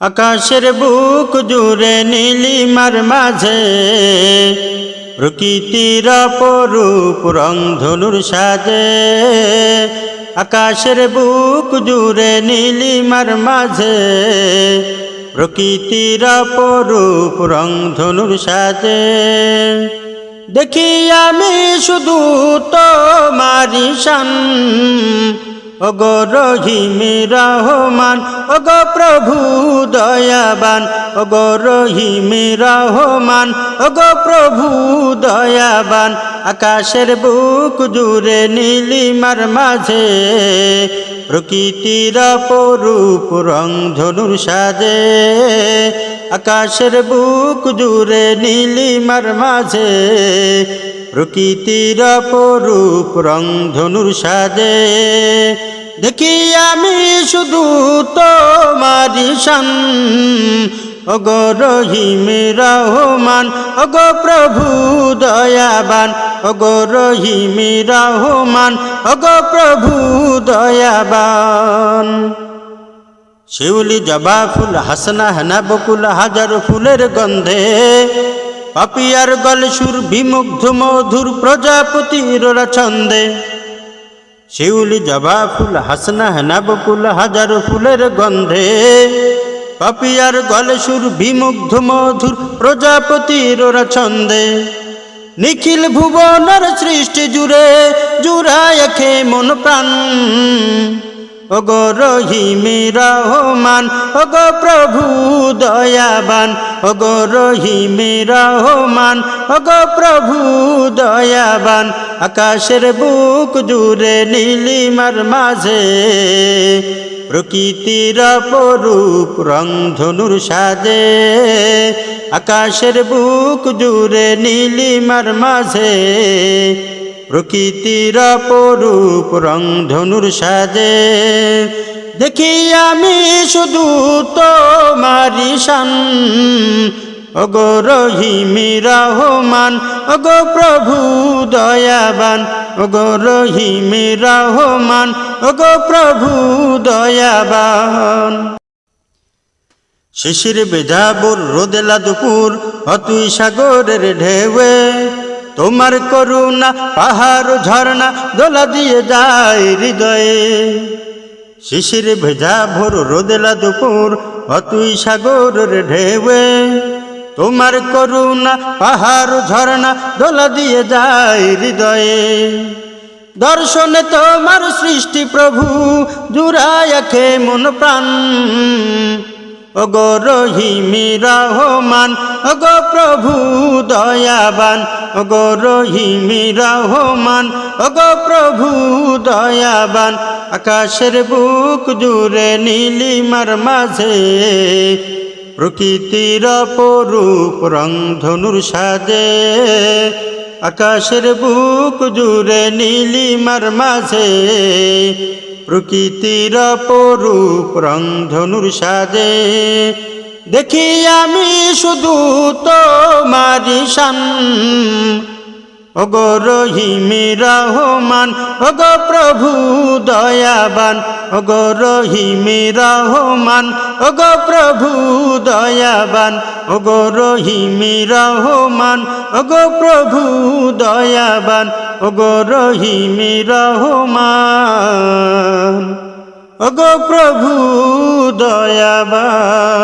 আকাশের বুক জুড়ে নীলিমার মাঝে প্রকৃতির অপরূপ রংধনুর সাজে। আকাশের বুক জুড়ে নীলিমার মাঝে প্রকৃতির অপরূপ রংধনুর সাজে। দেখি আমি শুধু তোমারি শান, ওগো রহিম রহমান, ওগো প্রভু দয়াবান, ওগো রহিম রহমান, ওগো প্রভু দয়াবান। আকাশের বুক জুড়ে নীলিমার মাঝে প্রকৃতির অপরূপ রংধনুর সাজে। আকাশের বুক জুড়ে নীলিমার মাঝে প্রকৃতির অপরূপ রংধনুর সাজে। দেখি আমি শুধু তোমারি শান, ওগো রহিম রহমান, ওগো প্রভু দয়াবান, ওগো রহিম রহমান, ওগো প্রভু দয়াবান। শিউলি জবা ফুল হাসনা হেনা বকুল হাজার ফুলের গন্ধে পাপিয়ার গলে সুর বিমুগ্ধ মধুর প্রজাপতির ছন্দে। শিউলি জবা ফুল হাসনা হেনা বকুল হাজার ফুলের গন্ধে পাপিয়ার গলে সুর বিমুগ্ধ মধুর প্রজাপতির ছন্দে। নিখিল ভুবনের সৃষ্টি জুড়ে জুড়ায় খে মন প্রাণ, ওগো রহিম রহমান, ওগো প্রভু দয়াবান, ওগো রহিম রহমান, ওগো প্রভু দয়াবান। আকাশের বুক জুড়ে নীলিমার মাঝে প্রকৃতির অপরূপ রংধনুর সাজে। আকাশের বুক জুড়ে নীলিমার মাঝে প্রকৃতির অপরূপ রংধনুর সাজে। দেখি আমি শুধু তোমারি শান, ওগো রহিম রহমান, ওগো প্রভু দয়াবান, ওগো রহিম রহমান, ওগো প্রভু দয়াবান। শিশির ভেজা ভোর রোদেলা দুপুর অতুই সাগরের ঢেউয়ে, তোমার করুণা পাহাড় ঝর্ণা দোলা দিয়ে যায় হৃদয়ে। শিশির ভেজা ভোর রোদেলা দুপুর অতুই সাগরের ঢেউয়ে, তোমার করুণা পাহাড় ঝর্ণা দোলা দিয়ে যায় হৃদয়ে। দর্শনে তোমার সৃষ্টি প্রভু জুড়ায় খে মন প্রাণ, ওগো রহিম রহমান, ওগো প্রভু দয়াবান, ওগো রহিম রহমান, ওগো প্রভু দয়াবান। আকাশের বুক জুড়ে নীলিমার মাঝে প্রকৃতির অপরূপ রংধনুর সাজে। আকাশের বুক জুড়ে নীলিমার মাঝে প্রকৃতির অপরূপ রংধনুর সাজে। দেখি আমি শুধু তোমারি শান, ওগো রহিম রহমান, ওগো প্রভু দয়াবান, ওগো রহিম রহমান, ওগো প্রভু দয়াবান, ওগো রহিম রহমান, ওগো প্রভু দয়াবান, ওগো রহিম রহমান, ওগো প্রভু দয়াবান।